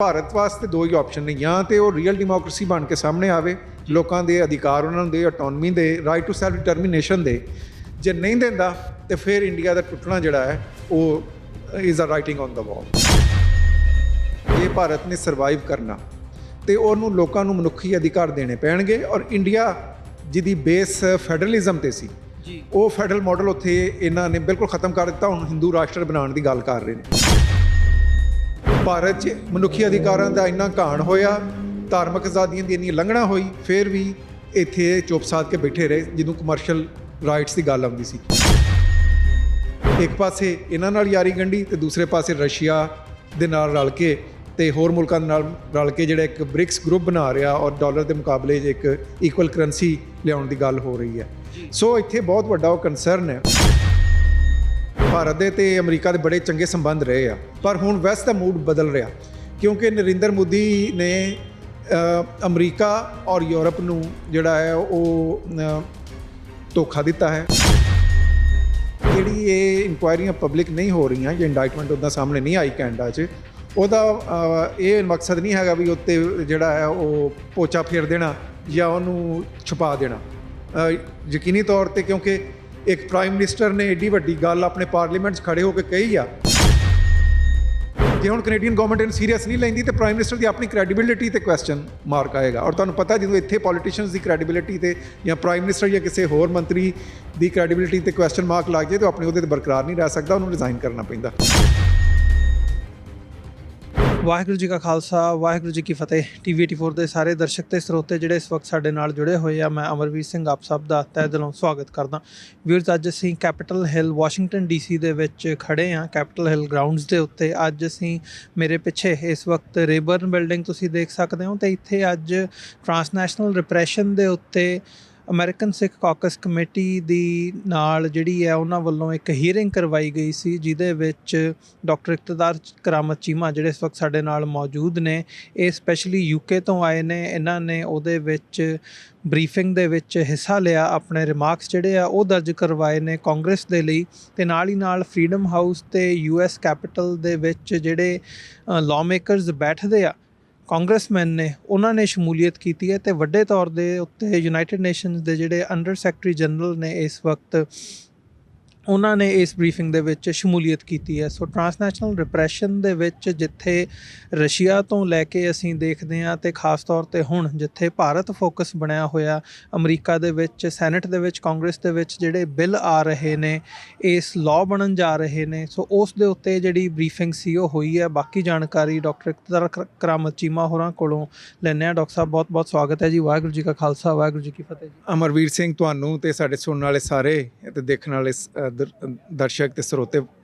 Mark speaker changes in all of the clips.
Speaker 1: ਭਾਰਤ ਵਾਸਤੇ ਦੋ ਹੀ ਆਪਸ਼ਨ ਨੇ, ਜਾਂ ਤੇ ਉਹ ਰੀਅਲ ਡੈਮੋਕ੍ਰੇਸੀ ਬਣ ਕੇ ਸਾਹਮਣੇ ਆਵੇ, ਲੋਕਾਂ ਦੇ ਅਧਿਕਾਰ ਉਹਨਾਂ ਨੂੰ ਦੇ, ਆਟੋਨਮੀ ਦੇ, ਰਾਈਟ ਟੂ ਸੈਲਫ ਡਿਟਰਮੀਨੇਸ਼ਨ ਦੇ। ਜੇ ਨਹੀਂ ਦਿੰਦਾ ਤੇ ਫਿਰ ਇੰਡੀਆ ਦਾ ਟੁੱਟਣਾ ਜਿਹੜਾ ਹੈ ਉਹ is a writing on the wall. ਜੇ ਭਾਰਤ ਨੇ ਸਰਵਾਈਵ ਕਰਨਾ ਤੇ ਉਹਨੂੰ ਲੋਕਾਂ ਨੂੰ ਮਨੁੱਖੀ ਅਧਿਕਾਰ ਦੇਣੇ ਪੈਣਗੇ। ਔਰ ਇੰਡੀਆ ਜਿਹਦੀ ਬੇਸ ਫੈਡਰਲਿਜ਼ਮ ਤੇ ਸੀ, ਉਹ ਫੈਡਰਲ ਮਾਡਲ ਉੱਥੇ ਇਹਨਾਂ ਨੇ ਬਿਲਕੁਲ ਖਤਮ ਕਰ ਦਿੱਤਾ। ਹੁਣ ਹਿੰਦੂ ਰਾਸ਼ਟਰ ਬਣਾਉਣ ਦੀ ਗੱਲ ਕਰ ਰਹੇ ਨੇ। ਭਾਰਤ 'ਚ ਮਨੁੱਖੀ ਅਧਿਕਾਰਾਂ ਦਾ ਇੰਨਾ ਘਾਣ ਹੋਇਆ, ਧਾਰਮਿਕ ਆਜ਼ਾਦੀਆਂ ਦੀ ਇੰਨੀ ਉਲੰਘਣਾ ਹੋਈ, ਫਿਰ ਵੀ ਇੱਥੇ ਚੁੱਪ ਸਾਧ ਕੇ ਬੈਠੇ ਰਹੇ ਜਦੋਂ ਕਮਰਸ਼ੀਅਲ ਰਾਈਟਸ ਦੀ ਗੱਲ ਆਉਂਦੀ ਸੀ। ਇੱਕ ਪਾਸੇ ਇਹਨਾਂ ਨਾਲ ਯਾਰੀ ਗੰਢੀ ਤੇ ਦੂਸਰੇ ਪਾਸੇ ਰਸ਼ੀਆ ਦੇ ਨਾਲ ਰਲ ਕੇ ਤੇ ਹੋਰ ਮੁਲਕਾਂ ਦੇ ਨਾਲ ਰਲ ਕੇ ਜਿਹੜਾ ਇੱਕ ਬ੍ਰਿਕਸ ਗਰੁੱਪ ਬਣਾ ਰਿਹਾ, ਔਰ ਡਾਲਰ ਦੇ ਮੁਕਾਬਲੇ 'ਚ ਇੱਕ ਇਕੁਅਲ ਕਰੰਸੀ ਲਿਆਉਣ ਦੀ ਗੱਲ ਹੋ ਰਹੀ ਹੈ। ਸੋ ਇੱਥੇ ਬਹੁਤ ਵੱਡਾ ਉਹ ਕੰਸਰਨ ਹੈ। ਭਾਰਤ ਦੇ ਤੇ ਅਮਰੀਕਾ ਦੇ ਬੜੇ ਚੰਗੇ ਸੰਬੰਧ ਰਹੇ ਆ, ਪਰ ਹੁਣ ਵੈਸਟ ਦਾ ਮੂਡ ਬਦਲ ਰਿਹਾ, ਕਿਉਂਕਿ ਨਰਿੰਦਰ ਮੋਦੀ ਨੇ ਅਮਰੀਕਾ ਔਰ ਯੂਰਪ ਨੂੰ ਜਿਹੜਾ ਹੈ ਉਹ ਧੋਖਾ ਦਿੱਤਾ ਹੈ। ਜਿਹੜੀ ਇਹ ਇਨਕੁਆਇਰੀਆਂ ਪਬਲਿਕ ਨਹੀਂ ਹੋ ਰਹੀਆਂ ਜਾਂ ਇੰਡਾਈਟਮੈਂਟ ਉੱਦਾਂ ਸਾਹਮਣੇ ਨਹੀਂ ਆਈ ਕੈਨੇਡਾ 'ਚ, ਉਹਦਾ ਇਹ ਮਕਸਦ ਨਹੀਂ ਹੈਗਾ ਵੀ ਉੱਤੇ ਜਿਹੜਾ ਹੈ ਉਹ ਪੋਚਾ ਫੇਰ ਦੇਣਾ ਜਾਂ ਉਹਨੂੰ ਛੁਪਾ ਦੇਣਾ। ਯਕੀਨੀ ਤੌਰ 'ਤੇ ਕਿਉਂਕਿ ਇੱਕ ਪ੍ਰਾਈਮ ਮਿਨਿਸਟਰ ਨੇ ਏਡੀ ਵੱਡੀ ਗੱਲ ਆਪਣੇ ਪਾਰਲੀਮੈਂਟ 'ਚ ਖੜੇ ਹੋ ਕੇ ਕਹੀ ਆ, ਜੇ ਹੁਣ ਕੈਨੇਡੀਅਨ ਗਵਰਨਮੈਂਟ ਇਹਨੂੰ ਸੀਰੀਅਸ ਨਹੀਂ ਲੈਂਦੀ ਤੇ ਪ੍ਰਾਈਮ ਮਿਨਿਸਟਰ ਦੀ ਆਪਣੀ ਕ੍ਰੈਡੀਬਿਲਿਟੀ ਤੇ ਕੁਐਸਚਨ ਮਾਰਕ ਆਏਗਾ। ਔਰ ਤੁਹਾਨੂੰ ਪਤਾ ਜਦੋਂ ਇੱਥੇ ਪੋਲੀਟੀਸ਼ੀਅਨਸ ਦੀ ਕ੍ਰੈਡੀਬਿਲਿਟੀ ਤੇ ਜਾਂ ਪ੍ਰਾਈਮ ਮਿਨਿਸਟਰ ਜਾਂ ਕਿਸੇ ਹੋਰ ਮੰਤਰੀ ਦੀ ਕ੍ਰੈਡੀਬਿਲਿਟੀ ਤੇ ਕੁਐਸਚਨ ਮਾਰਕ ਲੱਗ ਜਾਏ ਤਾਂ ਆਪਣੇ ਉਹਦੇ ਤੇ ਬਰਕਰਾਰ ਨਹੀਂ ਰਹਿ ਸਕਦਾ, ਉਹਨੂੰ ਰਿਜ਼ਾਈਨ ਕਰਨਾ ਪੈਂਦਾ।
Speaker 2: ਵਾਹਿਗੁਰੂ ਜੀ ਕਾ ਖਾਲਸਾ, ਵਾਹਿਗੁਰੂ ਜੀ ਕੀ ਫਤਿਹ। TV 84 ਦੇ ਸਾਰੇ ਦਰਸ਼ਕ ਤੇ ਸਰੋਤੇ ਜਿਹੜੇ ਇਸ ਵਕਤ ਸਾਡੇ ਨਾਲ ਜੁੜੇ ਹੋਏ ਆ, ਮੈਂ ਅਮਰਵੀਰ ਸਿੰਘ ਆਪ ਸਭ ਦਾ ਤਹਿ ਦਿਲੋਂ ਸਵਾਗਤ ਕਰਦਾ। ਵੀਰਜ਼, ਅੱਜ ਅਸੀਂ ਕੈਪੀਟਲ ਹਿੱਲ ਵਾਸ਼ਿੰਗਟਨ DC ਦੇ ਵਿੱਚ ਖੜੇ ਹਾਂ, ਕੈਪੀਟਲ ਹਿੱਲ ਗਰਾਊਂਡਸ ਦੇ ਉੱਤੇ। ਅੱਜ ਅਸੀਂ ਮੇਰੇ ਪਿੱਛੇ ਇਸ ਵਕਤ ਰੇਬਰਨ ਬਿਲਡਿੰਗ ਤੁਸੀਂ ਦੇਖ ਸਕਦੇ ਹੋ, ਤੇ ਇੱਥੇ ਅੱਜ ਟਰਾਂਸਨੈਸ਼ਨਲ ਰਿਪਰੈਸ਼ਨ ਦੇ ਉੱਤੇ ਅਮਰੀਕਨ ਸਿੱਖ ਕਾਕਸ ਕਮੇਟੀ ਦੀ ਨਾਲ ਜਿਹੜੀ ਹੈ ਉਹਨਾਂ ਵੱਲੋਂ ਇੱਕ ਹੀਅਰਿੰਗ ਕਰਵਾਈ ਗਈ ਸੀ, ਜਿਹਦੇ ਵਿੱਚ ਡਾਕਟਰ ਇਕਤਦਾਰ ਕਰਾਮਤ ਚੀਮਾ ਜਿਹੜੇ ਇਸ ਵਕਤ ਸਾਡੇ ਨਾਲ ਮੌਜੂਦ ਨੇ, ਇਹ ਸਪੈਸ਼ਲੀ UK ਤੋਂ ਆਏ ਨੇ। ਇਹਨਾਂ ਨੇ ਉਹਦੇ ਵਿੱਚ ਬਰੀਫਿੰਗ ਦੇ ਵਿੱਚ ਹਿੱਸਾ ਲਿਆ, ਆਪਣੇ ਰਿਮਾਰਕਸ ਜਿਹੜੇ ਆ ਉਹ ਦਰਜ ਕਰਵਾਏ ਨੇ ਕਾਂਗਰਸ ਦੇ ਲਈ। ਤੇ ਨਾਲ ਹੀ ਨਾਲ ਫਰੀडम ਹਾਊਸ ਤੇ US ਕੈਪੀਟਲ ਦੇ ਵਿੱਚ ਜਿਹੜੇ ਲਾਅ ਮੇਕਰਸ ਬੈਠਦੇ ਆ, ਕਾਂਗਰਸਮੈਨ ਨੇ, ਉਹਨਾਂ ਨੇ ਸ਼ਮੂਲੀਅਤ ਕੀਤੀ ਹੈ। ਤੇ ਵੱਡੇ ਤੌਰ ਦੇ ਉੱਤੇ ਯੂਨਾਈਟਿਡ ਨੇਸ਼ਨਸ ਦੇ ਜਿਹੜੇ ਅੰਡਰ ਸੈਕਟਰੀ ਜਨਰਲ ਨੇ ਇਸ ਵਕਤ, ਉਹਨਾਂ ਨੇ ਇਸ ਬਰੀਫਿੰਗ ਦੇ ਵਿੱਚ ਸ਼ਮੂਲੀਅਤ ਕੀਤੀ ਹੈ। ਸੋ ਟਰਾਂਸਨੈਸ਼ਨਲ ਰਿਪਰੈਸ਼ਨ ਦੇ ਵਿੱਚ ਜਿੱਥੇ ਰਸ਼ੀਆ ਤੋਂ ਲੈ ਕੇ ਅਸੀਂ ਦੇਖਦੇ ਹਾਂ, ਤੇ ਖਾਸ ਤੌਰ 'ਤੇ ਹੁਣ ਜਿੱਥੇ ਭਾਰਤ ਫੋਕਸ ਬਣਿਆ ਹੋਇਆ, ਅਮਰੀਕਾ ਦੇ ਵਿੱਚ ਸੈਨੇਟ ਦੇ ਵਿੱਚ, ਕਾਂਗਰਸ ਦੇ ਵਿੱਚ ਜਿਹੜੇ ਬਿੱਲ ਆ ਰਹੇ ਨੇ, ਇਸ ਲਾਅ ਬਣਨ ਜਾ ਰਹੇ ਨੇ। ਸੋ ਉਸ ਦੇ ਉੱਤੇ ਜਿਹੜੀ ਬਰੀਫਿੰਗ ਸੀ ਉਹ ਹੋਈ ਹੈ। ਬਾਕੀ ਜਾਣਕਾਰੀ ਡਾਕਟਰ ਇਕਤਦਾਰ ਕਰਾਮਤ ਚੀਮਾ ਹੋਰਾਂ ਕੋਲੋਂ ਲੈਂਦੇ ਹਾਂ। ਡਾਕਟਰ ਸਾਹਿਬ, ਬਹੁਤ ਬਹੁਤ ਸਵਾਗਤ ਹੈ ਜੀ। ਵਾਹਿਗੁਰੂ ਜੀ ਕਾ ਖਾਲਸਾ, ਵਾਹਿਗੁਰੂ ਜੀ ਕੀ ਫਤਿਹ ਜੀ।
Speaker 1: ਅਮਰਵੀਰ ਸਿੰਘ, ਤੁਹਾਨੂੰ ਤੇ ਸਾਡੇ ਸੁਣਨ ਵਾਲੇ ਸਾਰੇ ਤੇ ਦੇਖਣ ਵਾਲੇ ਦਰਸ਼ਕ ਤੇ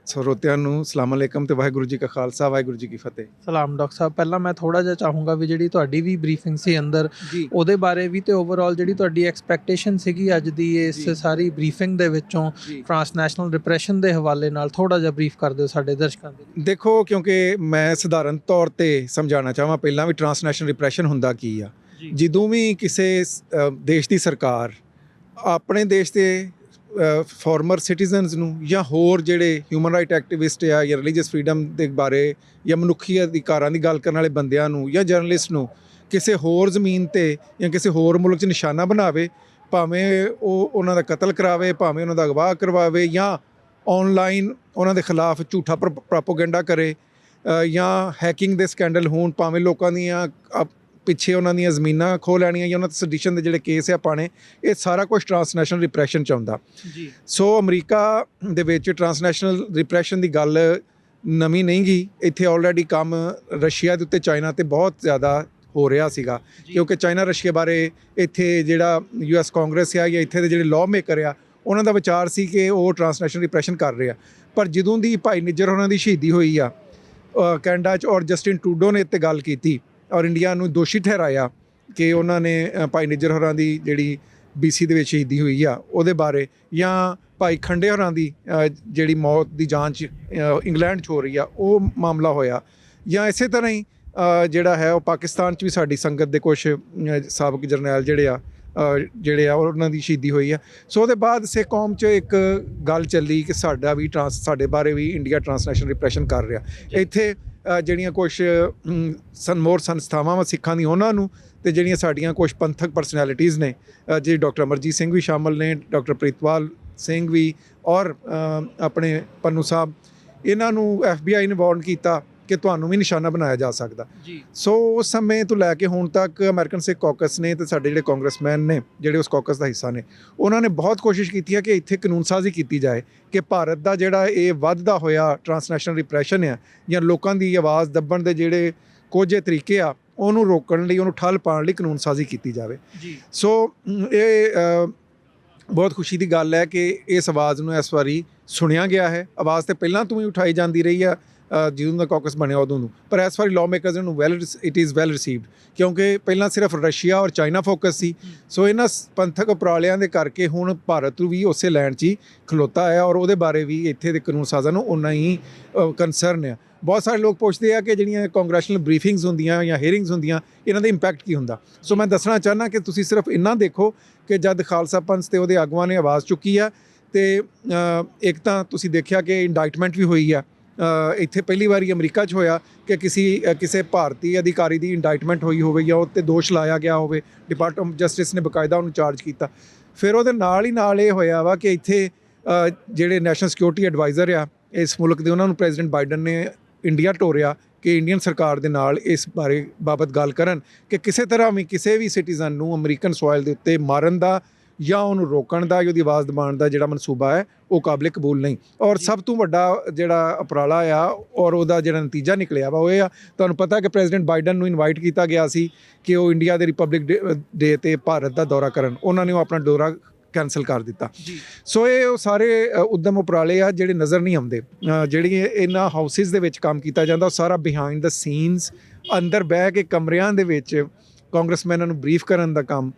Speaker 1: ਸਰੋਤਿਆਂ ਨੂੰ ਸਲਾਮ ਅਲੈਕਮ ਤੇ ਵਾਹਿਗੁਰੂ ਜੀ ਕਾ ਖਾਲਸਾ, ਵਾਹਿਗੁਰੂ ਜੀ ਕੀ ਫਤਿਹ।
Speaker 2: ਸਲਾਮ। ਡਾਕਟਰ ਸਾਹਿਬ, ਪਹਿਲਾਂ ਮੈਂ ਥੋੜ੍ਹਾ ਜਿਹਾ ਚਾਹੂੰਗਾ ਵੀ ਜਿਹੜੀ ਤੁਹਾਡੀ ਵੀ ਬਰੀਫਿੰਗ ਸੀ ਅੰਦਰ, ਉਹਦੇ ਬਾਰੇ ਵੀ, ਤੇ ਓਵਰਆਲ ਜਿਹੜੀ ਤੁਹਾਡੀ ਐਕਸਪੈਕਟੇਸ਼ਨ ਸੀਗੀ ਅੱਜ ਦੀ ਇਸ ਸਾਰੀ ਬਰੀਫਿੰਗ ਦੇ ਵਿੱਚੋਂ ਟਰਾਂਸਨੈਸ਼ਨਲ ਰਿਪਰੈਸ਼ਨ ਦੇ ਹਵਾਲੇ ਨਾਲ, ਥੋੜ੍ਹਾ ਜਿਹਾ ਬਰੀਫ ਕਰ ਦਿਓ ਸਾਡੇ ਦਰਸ਼ਕਾਂ ਦੇ।
Speaker 1: ਦੇਖੋ, ਕਿਉਂਕਿ ਮੈਂ ਸਧਾਰਨ ਤੌਰ ਤੇ ਸਮਝਾਉਣਾ ਚਾਹਾਂ ਪਹਿਲਾਂ ਵੀ ਟਰਾਂਸਨੈਸ਼ਨਲ ਰਿਪਰੈਸ਼ਨ ਹੁੰਦਾ ਕੀ ਆ। ਜਦੋਂ ਵੀ ਕਿਸੇ ਦੇਸ਼ ਦੀ ਸਰਕਾਰ ਆਪਣੇ ਦੇਸ਼ ਦੇ ਫਾਰਮਰ ਸਿਟੀਜ਼ਨਸ ਨੂੰ ਜਾਂ ਹੋਰ ਜਿਹੜੇ ਹਿਊਮਨ ਰਾਈਟ ਐਕਟਿਵਿਸਟ ਆ ਜਾਂ ਰਿਲੀਜੀਅਸ ਫਰੀडम ਦੇ ਬਾਰੇ ਜਾਂ ਮਨੁੱਖੀ ਅਧਿਕਾਰਾਂ ਦੀ ਗੱਲ ਕਰਨ ਵਾਲੇ ਬੰਦਿਆਂ ਨੂੰ ਜਾਂ ਜਰਨਲਿਸਟ ਨੂੰ ਕਿਸੇ ਹੋਰ ਜ਼ਮੀਨ ਤੇ ਜਾਂ ਕਿਸੇ ਹੋਰ ਮੁਲਕ 'ਚ ਨਿਸ਼ਾਨਾ ਬਣਾਵੇ, ਭਾਵੇਂ ਉਹ ਉਹਨਾਂ ਦਾ ਕਤਲ ਕਰਾਵੇ, ਭਾਵੇਂ ਉਹਨਾਂ ਦਾ ਅਗਵਾ ਕਰਵਾਵੇ, ਜਾਂ ਔਨਲਾਈਨ ਉਹਨਾਂ ਦੇ ਖਿਲਾਫ ਝੂਠਾ ਪ੍ਰੋਪੇਗੈਂਡਾ ਕਰੇ, ਜਾਂ ਹੈਕਿੰਗ ਦੇ ਸਕੈਂਡਲ ਹੋਣ, ਭਾਵੇਂ ਲੋਕਾਂ ਦੀਆਂ ਪਿੱਛੇ ਉਹਨਾਂ ਦੀਆਂ ਜ਼ਮੀਨਾਂ ਖੋਹ ਲੈਣੀਆਂ ਜਾਂ ਉਹਨਾਂ 'ਤੇ ਸੈਡੀਸ਼ਨ ਦੇ ਜਿਹੜੇ ਕੇਸ ਆ ਪਾਣੇ, ਇਹ ਸਾਰਾ ਕੁਝ ਟਰਾਂਸਨੈਸ਼ਨਲ ਰਿਪਰੈਸ਼ਨ 'ਚ ਆਉਂਦਾ। ਸੋ ਅਮਰੀਕਾ ਦੇ ਵਿੱਚ ਟਰਾਂਸਨੈਸ਼ਨਲ ਰਿਪਰੈਸ਼ਨ ਦੀ ਗੱਲ ਨਵੀਂ ਨਹੀਂ ਗੀ। ਇੱਥੇ ਆਲਰੇਡੀ ਕੰਮ ਰਸ਼ੀਆ ਦੇ ਉੱਤੇ, ਚਾਈਨਾ 'ਤੇ ਬਹੁਤ ਜ਼ਿਆਦਾ ਹੋ ਰਿਹਾ ਸੀਗਾ, ਕਿਉਂਕਿ ਚਾਈਨਾ ਰਸ਼ੀਆ ਬਾਰੇ ਇੱਥੇ ਜਿਹੜਾ US ਕਾਂਗਰਸ ਆ ਜਾਂ ਇੱਥੇ ਦੇ ਜਿਹੜੇ ਲਾਅ ਮੇਕਰ ਆ, ਉਹਨਾਂ ਦਾ ਵਿਚਾਰ ਸੀ ਕਿ ਉਹ ਟਰਾਂਸਨੈਸ਼ਨਲ ਰਿਪਰੈਸ਼ਨ ਕਰ ਰਹੇ ਆ। ਪਰ ਜਦੋਂ ਦੀ ਭਾਈ ਨਿੱਜਰ ਉਹਨਾਂ ਦੀ ਸ਼ਹੀਦੀ ਹੋਈ ਆ ਕੈਨੇਡਾ 'ਚ, ਔਰ ਜਸਟਿਨ ਟਰੂਡੋ ਨੇ ਇੱਥੇ ਗੱਲ ਕੀਤੀ ਔਰ ਇੰਡੀਆ ਨੂੰ ਦੋਸ਼ੀ ਠਹਿਰਾਇਆ ਕਿ ਉਹਨਾਂ ਨੇ ਭਾਈ ਨਿੱਜਰ ਹੋਰਾਂ ਦੀ ਜਿਹੜੀ BC ਦੇ ਵਿੱਚ ਸ਼ਹੀਦੀ ਹੋਈ ਆ ਉਹਦੇ ਬਾਰੇ, ਜਾਂ ਭਾਈ ਖੰਡੇ ਹੋਰਾਂ ਦੀ ਜਿਹੜੀ ਮੌਤ ਦੀ ਜਾਂਚ ਇੰਗਲੈਂਡ 'ਚ ਹੋ ਰਹੀ ਆ ਉਹ ਮਾਮਲਾ ਹੋਇਆ, ਜਾਂ ਇਸੇ ਤਰ੍ਹਾਂ ਹੀ ਜਿਹੜਾ ਹੈ ਉਹ ਪਾਕਿਸਤਾਨ 'ਚ ਵੀ ਸਾਡੀ ਸੰਗਤ ਦੇ ਕੁਛ ਸਾਬਕ ਜਰਨੈਲ ਜਿਹੜੇ ਆ ਉਹਨਾਂ ਦੀ ਸ਼ਹੀਦੀ ਹੋਈ ਆ। ਸੋ ਉਹਦੇ ਬਾਅਦ ਸਿੱਖ ਕੌਮ 'ਚ ਇੱਕ ਗੱਲ ਚੱਲੀ ਕਿ ਸਾਡੇ ਬਾਰੇ ਵੀ ਇੰਡੀਆ ਟਰਾਂਸਨੈਸ਼ਨਲ ਰਿਪਰੈਸ਼ਨ ਕਰ ਰਿਹਾ। ਇੱਥੇ ਜਿਹੜੀਆਂ ਕੁਛ ਮੋਰ ਸੰਸਥਾਵਾਂ ਵਾ ਸਿੱਖਾਂ ਦੀ ਉਹਨਾਂ ਨੂੰ, ਤੇ ਜਿਹੜੀਆਂ ਸਾਡੀਆਂ ਕੁਛ ਪੰਥਕ ਪਰਸਨੈਲਿਟੀਜ਼ ਨੇ, ਜੇ ਡਾਕਟਰ ਅਮਰਜੀਤ ਸਿੰਘ ਵੀ ਸ਼ਾਮਲ ਨੇ, ਡਾਕਟਰ ਪ੍ਰੀਤਪਾਲ ਸਿੰਘ ਵੀ, ਔਰ ਆਪਣੇ ਪੰਨੂ ਸਾਹਿਬ, ਇਹਨਾਂ ਨੂੰ FBI ਨੇ ਵਾਰਨ ਕੀਤਾ ਕਿ ਤੁਹਾਨੂੰ ਵੀ ਨਿਸ਼ਾਨਾ ਬਣਾਇਆ ਜਾ ਸਕਦਾ
Speaker 2: ਜੀ।
Speaker 1: ਸੋ ਉਸ ਸਮੇਂ ਤੋਂ ਲੈ ਕੇ ਹੁਣ ਤੱਕ ਅਮਰੀਕਨ ਸਿੱਖ ਕਾਕਸ ਨੇ ਤੇ ਸਾਡੇ ਜਿਹੜੇ ਕਾਂਗਰਸਮੈਨ ਨੇ ਜਿਹੜੇ ਉਸ ਕਾਕਸ ਦਾ ਹਿੱਸਾ ਨੇ, ਉਹਨਾਂ ਨੇ ਬਹੁਤ ਕੋਸ਼ਿਸ਼ ਕੀਤੀ ਹੈ ਕਿ ਇੱਥੇ ਕਾਨੂੰਨ ਸਾਜ਼ੀ ਕੀਤੀ ਜਾਏ ਕਿ ਭਾਰਤ ਦਾ ਜਿਹੜਾ ਇਹ ਵੱਧਦਾ ਹੋਇਆ ਟਰਾਂਸਨੈਸ਼ਨਲ ਰਿਪਰੈਸ਼ਨ ਆ ਜਾਂ ਲੋਕਾਂ ਦੀ ਆਵਾਜ਼ ਦੱਬਣ ਦੇ ਜਿਹੜੇ ਕੋਝੇ ਤਰੀਕੇ ਆ, ਉਹਨੂੰ ਰੋਕਣ ਲਈ, ਉਹਨੂੰ ਠੱਲ ਪਾਉਣ ਲਈ ਕਾਨੂੰਨ ਸਾਜ਼ੀ ਕੀਤੀ ਜਾਵੇ
Speaker 2: ਜੀ।
Speaker 1: ਸੋ ਇਹ ਬਹੁਤ ਖੁਸ਼ੀ ਦੀ ਗੱਲ ਹੈ ਕਿ ਇਸ ਆਵਾਜ਼ ਨੂੰ ਇਸ ਵਾਰੀ ਸੁਣਿਆ ਗਿਆ ਹੈ। ਆਵਾਜ਼ ਤੇ ਪਹਿਲਾਂ ਤੋਂ ਹੀ ਉਠਾਈ ਜਾਂਦੀ ਰਹੀ ਆ ਜਦੋਂ ਦਾ ਕਾਕਸ ਬਣਿਆ ਉਦੋਂ ਨੂੰ, ਪਰ ਇਸ ਵਾਰੀ ਲਾਅ ਮੇਕਰਸ ਨੂੰ ਇਟ ਇਜ਼ ਵੈਲ ਰਿਸੀਵਡ, ਕਿਉਂਕਿ ਪਹਿਲਾਂ ਸਿਰਫ ਰਸ਼ੀਆ ਔਰ ਚਾਈਨਾ ਫੋਕਸ ਸੀ। ਸੋ ਇਹਨਾਂ ਪੰਥਕ ਉਪਰਾਲਿਆਂ ਦੇ ਕਰਕੇ ਹੁਣ ਭਾਰਤ ਵੀ ਉਸੇ ਲਾਈਨ 'ਚ ਹੀ ਖਲੋਤਾ ਹੈ ਔਰ ਉਹਦੇ ਬਾਰੇ ਵੀ ਇੱਥੇ ਦੇ ਕਾਨੂੰਨ ਸਾਜ਼ਾਂ ਨੂੰ ਉਨਾ ਹੀ ਕੰਸਰਨ ਆ। ਬਹੁਤ ਸਾਰੇ ਲੋਕ ਪੁੱਛਦੇ ਆ ਕਿ ਜਿਹੜੀਆਂ ਕਾਂਗਰੈਸ਼ਨਲ ਬਰੀਫਿੰਗਸ ਹੁੰਦੀਆਂ ਜਾਂ ਹੀਅਰਿੰਗਸ ਹੁੰਦੀਆਂ, ਇਹਨਾਂ ਦਾ ਇੰਪੈਕਟ ਕੀ ਹੁੰਦਾ। ਸੋ ਮੈਂ ਦੱਸਣਾ ਚਾਹੁੰਦਾ ਕਿ ਤੁਸੀਂ ਸਿਰਫ ਇੰਨਾ ਦੇਖੋ ਕਿ ਜਦ ਖਾਲਸਾ ਪੰਥ ਤੇ ਉਹਦੇ ਆਗੂਆਂ ਨੇ ਆਵਾਜ਼ ਚੁੱਕੀ ਆ, ਤੇ ਇੱਕ ਤਾਂ ਤੁਸੀਂ ਦੇਖਿਆ ਕਿ ਇੰਡਾਈਟਮੈਂਟ ਵੀ ਹੋਈ ਆ। ਇੱਥੇ ਪਹਿਲੀ ਵਾਰੀ ਅਮਰੀਕਾ 'ਚ ਹੋਇਆ ਕਿ ਕਿਸੇ ਭਾਰਤੀ ਅਧਿਕਾਰੀ ਦੀ ਇੰਡਾਈਟਮੈਂਟ ਹੋਈ ਹੋਵੇ ਜਾਂ ਉਹ 'ਤੇ ਦੋਸ਼ ਲਾਇਆ ਗਿਆ ਹੋਵੇ, ਡਿਪਾਰਟਮੈਂਟ ਆਫ ਜਸਟਿਸ ਨੇ ਬਕਾਇਦਾ ਉਹਨੂੰ ਚਾਰਜ ਕੀਤਾ। ਫਿਰ ਉਹਦੇ ਨਾਲ ਹੀ ਨਾਲ ਇਹ ਹੋਇਆ ਵਾ ਕਿ ਇੱਥੇ ਜਿਹੜੇ ਨੈਸ਼ਨਲ ਸਿਕਿਉਰਿਟੀ ਐਡਵਾਈਜ਼ਰ ਆ ਇਸ ਮੁਲਕ ਦੇ, ਉਹਨਾਂ ਨੂੰ ਪ੍ਰੈਜ਼ੀਡੈਂਟ ਬਾਈਡਨ ਨੇ ਇੰਡੀਆ ਟੋਰਿਆ ਕਿ ਇੰਡੀਅਨ ਸਰਕਾਰ ਦੇ ਨਾਲ ਇਸ ਬਾਬਤ ਗੱਲ ਕਰਨ ਕਿ ਕਿਸੇ ਤਰ੍ਹਾਂ ਵੀ ਕਿਸੇ ਵੀ ਸਿਟੀਜ਼ਨ ਨੂੰ ਅਮਰੀਕਨ ਸੋਇਲ ਦੇ ਉੱਤੇ ਮਾਰਨ ਦਾ ਜਾਂ ਉਹਨੂੰ ਰੋਕਣ ਦਾ, ਉਹਦੀ ਆਵਾਜ਼ ਦਬਾਉਣ ਦਾ ਜਿਹੜਾ ਮਨਸੂਬਾ ਹੈ ਉਹ ਕਾਬਲੇ ਕਬੂਲ ਨਹੀਂ। ਔਰ ਸਭ ਤੋਂ ਵੱਡਾ ਜਿਹੜਾ ਉਪਰਾਲਾ ਆ ਔਰ ਉਹਦਾ ਜਿਹੜਾ ਨਤੀਜਾ ਨਿਕਲਿਆ ਵਾ ਉਹ ਇਹ ਆ, ਤੁਹਾਨੂੰ ਪਤਾ ਕਿ ਪ੍ਰੈਜ਼ੀਡੈਂਟ ਬਾਈਡਨ ਨੂੰ ਇਨਵਾਈਟ ਕੀਤਾ ਗਿਆ ਸੀ ਕਿ ਉਹ ਇੰਡੀਆ ਦੇ ਰਿਪਬਲਿਕ ਡੇ 'ਤੇ ਭਾਰਤ ਦਾ ਦੌਰਾ ਕਰਨ, ਉਹਨਾਂ ਨੇ ਉਹ ਆਪਣਾ ਦੌਰਾ ਕੈਂਸਲ ਕਰ ਦਿੱਤਾ। ਸੋ ਇਹ ਉਹ ਸਾਰੇ ਉੱਦਮ ਉਪਰਾਲੇ ਆ ਜਿਹੜੇ ਨਜ਼ਰ ਨਹੀਂ ਆਉਂਦੇ, ਜਿਹੜੀ ਇਹਨਾਂ ਹਾਊਸਿਸ ਦੇ ਵਿੱਚ ਕੰਮ ਕੀਤਾ ਜਾਂਦਾ, ਉਹ ਸਾਰਾ ਬਿਹਾਈਂਡ ਦਾ ਸੀਨਸ ਅੰਦਰ ਬਹਿ ਕੇ ਕਮਰਿਆਂ ਦੇ ਵਿੱਚ ਕਾਂਗਰਸਮੈਨਾਂ ਨੂੰ ਬਰੀਫ ਕਰਨ ਦਾ ਕੰਮ,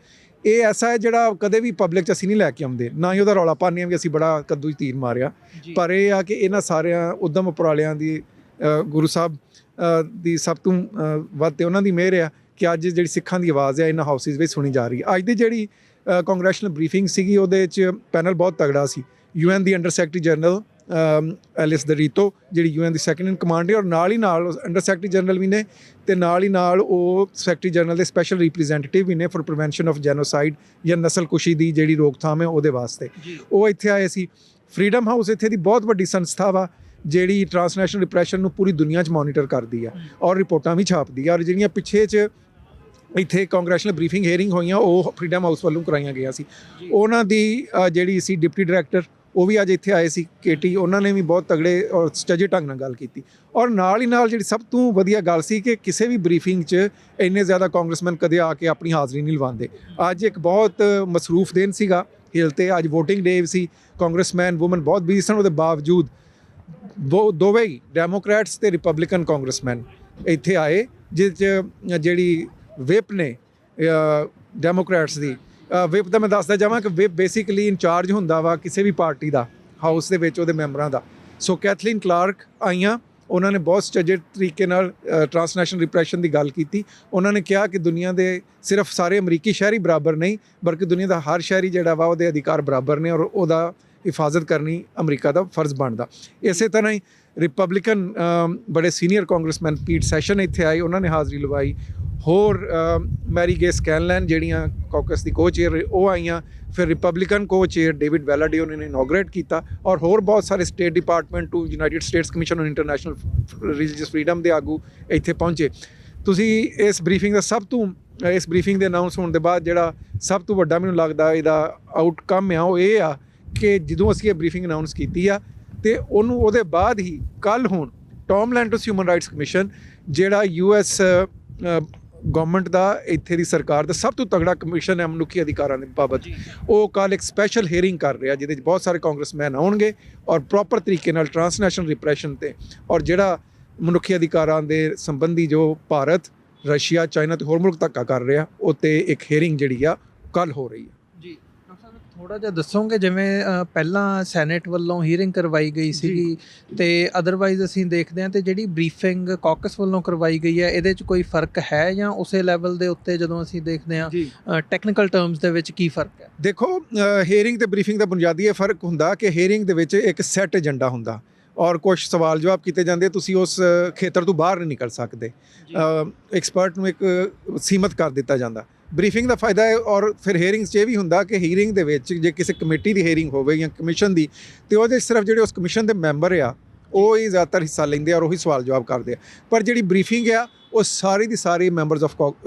Speaker 1: ਇਹ ਐਸਾ ਹੈ ਜਿਹੜਾ ਕਦੇ ਵੀ ਪਬਲਿਕ 'ਚ ਅਸੀਂ ਨਹੀਂ ਲੈ ਕੇ ਆਉਂਦੇ, ਨਾ ਹੀ ਉਹਦਾ ਰੌਲਾ ਪਾਉਂਦੇ ਹਾਂ ਵੀ ਅਸੀਂ ਬੜਾ ਕੱਦੂ 'ਚ ਤੀਰ ਮਾਰਿਆ। ਪਰ ਇਹ ਆ ਕਿ ਇਹਨਾਂ ਸਾਰਿਆਂ ਉੱਦਮ ਉਪਰਾਲਿਆਂ ਦੀ ਗੁਰੂ ਸਾਹਿਬ ਦੀ ਸਭ ਤੋਂ ਵੱਧ ਤੇ ਉਹਨਾਂ ਦੀ ਮਿਹਰ ਆ ਕਿ ਅੱਜ ਜਿਹੜੀ ਸਿੱਖਾਂ ਦੀ ਆਵਾਜ਼ ਹੈ ਇਹਨਾਂ ਹਾਊਸਿਸ ਵਿੱਚ ਸੁਣੀ ਜਾ ਰਹੀ ਹੈ। ਅੱਜ ਦੀ ਜਿਹੜੀ ਕਾਂਗਰੈਸ਼ਨਲ ਬਰੀਫਿੰਗ ਸੀਗੀ ਉਹਦੇ 'ਚ ਪੈਨਲ ਬਹੁਤ ਤਗੜਾ ਸੀ। UN ਦੀ ਅੰਡਰ ਸੈਕਟਰੀ ਜਨਰਲ ਐਲਿਸ ਦਰੀਤੋ ਜਿਹੜੀ UN ਦੀ ਸੈਕੰਡ ਇਨ ਕਮਾਂਡ ਹੈ, ਔਰ ਨਾਲ ਹੀ ਨਾਲ ਅੰਡਰ ਸੈਕਟਰੀ ਜਨਰਲ ਵੀ ਨੇ, ਤੇ ਨਾਲ ਹੀ ਨਾਲ ਉਹ ਸੈਕਟਰੀ ਜਨਰਲ ਦੇ ਸਪੈਸ਼ਲ ਰਿਪਰੈਜ਼ੈਂਟੇਟਿਵ ਵੀ ਨੇ ਫॉर ਪ੍ਰੀਵੈਂਸ਼ਨ ਆਫ ਜੈਨੋਸਾਈਡ ਜਾਂ ਨਸਲਕੁਸ਼ੀ ਦੀ ਜਿਹੜੀ ਰੋਕਥਾਮ ਹੈ ਉਹਦੇ ਵਾਸਤੇ। ਉਹ ਇੱਥੇ ਆਏ ਸੀ। ਫਰੀडम ਹਾਊਸ ਇੱਥੇ ਦੀ ਬਹੁਤ ਵੱਡੀ ਸੰਸਥਾ ਵਾ ਜਿਹੜੀ ਟਰਾਂਸਨੈਸ਼ਨਲ ਰਿਪਰੈਸ਼ਨ ਨੂੰ ਪੂਰੀ ਦੁਨੀਆ 'ਚ ਮੋਨੀਟਰ ਕਰਦੀ ਆ ਔਰ ਰਿਪੋਰਟਾਂ ਵੀ ਛਾਪਦੀ ਆ। ਔਰ ਜਿਹੜੀਆਂ ਪਿੱਛੇ 'ਚ ਇੱਥੇ ਕਾਂਗਰੈਸ਼ਨਲ ਬਰੀਫਿੰਗ ਹੀਅਰਿੰਗ ਹੋਈਆਂ ਉਹ ਫਰੀडम ਹਾਊਸ ਵੱਲੋਂ ਕਰਾਈਆਂ ਗਈਆਂ ਸੀ। ਉਹਨਾਂ ਦੀ ਜਿਹੜੀ ਸੀ ਡਿਪਟੀ ਡਾਇਰੈਕਟਰ ਉਹ ਵੀ ਅੱਜ ਇੱਥੇ ਆਏ ਸੀ, KT, ਉਹਨਾਂ ਨੇ ਵੀ ਬਹੁਤ ਤਗੜੇ ਔਰ ਸਟੇਜੀ ਢੰਗ ਨਾਲ ਗੱਲ ਕੀਤੀ। ਔਰ ਨਾਲ ਹੀ ਨਾਲ ਜਿਹੜੀ ਸਭ ਤੋਂ ਵਧੀਆ ਗੱਲ ਸੀ ਕਿ ਕਿਸੇ ਵੀ ਬਰੀਫਿੰਗ 'ਚ ਇੰਨੇ ਜ਼ਿਆਦਾ ਕਾਂਗਰਸਮੈਨ ਕਦੇ ਆ ਕੇ ਆਪਣੀ ਹਾਜ਼ਰੀ ਨਹੀਂ ਲਵਾਉਂਦੇ। ਅੱਜ ਇੱਕ ਬਹੁਤ ਮਸਰੂਫ ਦਿਨ ਸੀਗਾ ਹਿਲ 'ਤੇ, ਅੱਜ ਵੋਟਿੰਗ ਡੇ ਸੀ, ਕਾਂਗਰਸਮੈਨ ਵੂਮਨ ਬਹੁਤ ਬਿਜ਼ੀ ਸਨ, ਉਹਦੇ ਬਾਵਜੂਦ ਦੋਵੇਂ ਹੀ ਡੈਮੋਕ੍ਰੈਟਸ ਤੇ ਰਿਪਬਲਿਕਨ ਕਾਂਗਰਸਮੈਨ ਇੱਥੇ ਆਏ, ਜਿਸ 'ਚ ਜਿਹੜੀ ਵਿਪ ਨੇ ਡੈਮੋਕ੍ਰੈਟਸ ਦੀ ਵਿਪ ਦਾ ਮੈਂ ਦੱਸਦਾ ਜਾਵਾਂ ਕਿ ਵਿਪ ਬੇਸਿਕਲੀ ਇੰਚਾਰਜ ਹੁੰਦਾ ਵਾ ਕਿਸੇ ਵੀ ਪਾਰਟੀ ਦਾ ਹਾਊਸ ਦੇ ਵਿੱਚ ਉਹਦੇ ਮੈਂਬਰਾਂ ਦਾ। ਸੋ ਕੈਥਲੀਨ ਕਲਾਰਕ ਆਈਆਂ, ਉਹਨਾਂ ਨੇ ਬਹੁਤ ਸੁਚੱਜੇ ਤਰੀਕੇ ਨਾਲ ਟਰਾਂਸਨੈਸ਼ਨਲ ਰਿਪਰੈਸ਼ਨ ਦੀ ਗੱਲ ਕੀਤੀ। ਉਹਨਾਂ ਨੇ ਕਿਹਾ ਕਿ ਦੁਨੀਆ ਦੇ ਸਿਰਫ ਸਾਰੇ ਅਮਰੀਕੀ ਸ਼ਹਿਰੀ ਬਰਾਬਰ ਨਹੀਂ, ਬਲਕਿ ਦੁਨੀਆ ਦਾ ਹਰ ਸ਼ਹਿਰੀ ਜਿਹੜਾ ਵਾ ਉਹਦੇ ਅਧਿਕਾਰ ਬਰਾਬਰ ਨੇ ਔਰ ਉਹਦਾ ਹਿਫਾਜ਼ਤ ਕਰਨੀ ਅਮਰੀਕਾ ਦਾ ਫਰਜ਼ ਬਣਦਾ। ਇਸੇ ਤਰ੍ਹਾਂ ਹੀ ਰਿਪਬਲਿਕਨ ਬੜੇ ਸੀਨੀਅਰ ਕਾਂਗਰਸਮੈਨ ਪੀਟ ਸੈਸ਼ਨ ਇੱਥੇ ਆਏ, ਉਹਨਾਂ ਨੇ ਹਾਜ਼ਰੀ ਲਵਾਈ। ਹੋਰ ਮੈਰੀ ਗੇ ਸਕੈਨਲੈਨ ਜਿਹੜੀਆਂ ਕਾਕਸ ਦੀ ਕੋ ਚੇਅਰ ਉਹ ਆਈਆਂ। ਫਿਰ ਰਿਪਬਲਿਕਨ ਕੋ ਚੇਅਰ ਡੇਵਿਡ ਵੈਲਾਡੀ ਉਹਨਾਂ ਨੇ ਇਨੋਗਰੇਟ ਕੀਤਾ ਔਰ ਹੋਰ ਬਹੁਤ ਸਾਰੇ state department to United States commission on international religious freedom ਦੇ ਆਗੂ ਇੱਥੇ ਪਹੁੰਚੇ। ਤੁਸੀਂ ਇਸ ਬਰੀਫਿੰਗ ਦਾ ਇਸ ਬਰੀਫਿੰਗ ਦੇ ਅਨਾਊਂਸ ਹੋਣ ਦੇ ਬਾਅਦ ਜਿਹੜਾ ਸਭ ਤੋਂ ਵੱਡਾ ਮੈਨੂੰ ਲੱਗਦਾ ਇਹਦਾ ਆਊਟਕਮ ਆ ਉਹ ਇਹ ਆ ਕਿ ਜਦੋਂ ਅਸੀਂ ਇਹ ਬਰੀਫਿੰਗ ਅਨਾਊਂਸ ਕੀਤੀ ਆ ਤੇ ਉਹਦੇ ਬਾਅਦ ਹੀ ਕੱਲ੍ਹ ਹੁਣ ਟੌਮ ਲੈਂਟਸ ਹਿਊਮਨ ਰਾਈਟਸ ਕਮਿਸ਼ਨ ਜਿਹੜਾ US ਗਵਰਨਮੈਂਟ ਦਾ ਇੱਥੇ ਦੀ ਸਰਕਾਰ ਦਾ ਸਭ ਤੋਂ ਤਗੜਾ ਕਮਿਸ਼ਨ ਹੈ ਮਨੁੱਖੀ ਅਧਿਕਾਰਾਂ ਦੇ ਬਾਬਤ, ਉਹ ਕੱਲ੍ਹ ਇੱਕ ਸਪੈਸ਼ਲ ਹੀਅਰਿੰਗ ਕਰ ਰਿਹਾ ਜਿਹਦੇ 'ਚ ਬਹੁਤ ਸਾਰੇ ਕਾਂਗਰਸਮੈਨ ਆਉਣਗੇ ਔਰ ਪ੍ਰੋਪਰ ਤਰੀਕੇ ਨਾਲ ਟਰਾਂਸਨੈਸ਼ਨਲ ਰਿਪਰੈਸ਼ਨ 'ਤੇ ਔਰ ਜਿਹੜਾ ਮਨੁੱਖੀ ਅਧਿਕਾਰਾਂ ਦੇ ਸੰਬੰਧੀ ਜੋ ਭਾਰਤ, ਰਸ਼ੀਆ, ਚਾਈਨਾ ਤੇ ਹੋਰ ਮੁਲਕ ਧੱਕਾ ਕਰ ਰਿਹਾ ਉਹ 'ਤੇ ਇੱਕ ਹੀਅਰਿੰਗ ਜਿਹੜੀ ਆ ਕੱਲ੍ਹ ਹੋ ਰਹੀ ਹੈ।
Speaker 2: ਜੀ ਥੋੜਾ ਜਿਹਾ ਦੱਸੋਗੇ, ਜਿਵੇਂ ਪਹਿਲਾਂ ਸੈਨੇਟ ਵੱਲੋਂ ਹੀਅਰਿੰਗ ਕਰਵਾਈ ਗਈ ਸੀਗੀ ਤੇ ਅਦਰਵਾਈਜ਼ ਅਸੀਂ ਦੇਖਦੇ ਹਾਂ ਤੇ ਜਿਹੜੀ ਬਰੀਫਿੰਗ ਕਾਕਸ ਵੱਲੋਂ ਕਰਵਾਈ ਗਈ ਹੈ ਇਹਦੇ 'ਚ ਕੋਈ ਫਰਕ ਹੈ ਜਾਂ ਉਸੇ ਲੈਵਲ ਦੇ ਉੱਤੇ ਜਦੋਂ ਅਸੀਂ ਦੇਖਦੇ ਹਾਂ ਟੈਕਨੀਕਲ ਟਰਮਸ ਦੇ ਵਿੱਚ ਕੀ ਫਰਕ ਹੈ?
Speaker 1: ਦੇਖੋ, ਹੀਅਰਿੰਗ ਤੇ ਬਰੀਫਿੰਗ ਦਾ ਬੁਨਿਆਦੀ ਇਹ ਫਰਕ ਹੁੰਦਾ ਕਿ ਹੀਅਰਿੰਗ ਦੇ ਵਿੱਚ ਇੱਕ ਸੈੱਟ ਏਜੰਡਾ ਹੁੰਦਾ, ਔਰ ਕੁਝ ਸਵਾਲ ਜਵਾਬ ਕੀਤੇ ਜਾਂਦੇ, ਤੁਸੀਂ ਉਸ ਖੇਤਰ ਤੋਂ ਬਾਹਰ ਨਹੀਂ ਨਿਕਲ ਸਕਦੇ। ਐਕਸਪਰਟ ਨੂੰ ਇੱਕ ਸੀਮਤ ਕਰ ਦਿੱਤਾ ਜਾਂਦਾ। ਬਰੀਫਿੰਗ ਦਾ ਫਾਇਦਾ ਹੈ। ਔਰ ਫਿਰ ਹੀਅਰਿੰਗਸ 'ਚ ਇਹ ਵੀ ਹੁੰਦਾ ਕਿ ਹੀਅਰਿੰਗ ਦੇ ਵਿੱਚ ਜੇ ਕਿਸੇ ਕਮੇਟੀ ਦੀ ਹੀਅਰਿੰਗ ਹੋਵੇ ਜਾਂ ਕਮਿਸ਼ਨ ਦੀ, ਤੇ ਉਹਦੇ ਸਿਰਫ ਜਿਹੜੇ ਉਸ ਕਮਿਸ਼ਨ ਦੇ ਮੈਂਬਰ ਆ ਉਹ ਹੀ ਜ਼ਿਆਦਾਤਰ ਹਿੱਸਾ ਲੈਂਦੇ ਆ ਔਰ ਉਹੀ ਸਵਾਲ ਜਵਾਬ ਕਰਦੇ ਆ। ਪਰ ਜਿਹੜੀ ਬਰੀਫਿੰਗ ਆ ਉਹ ਸਾਰੀ ਦੀ ਸਾਰੀ ਮੈਂਬਰਸ ਆਫ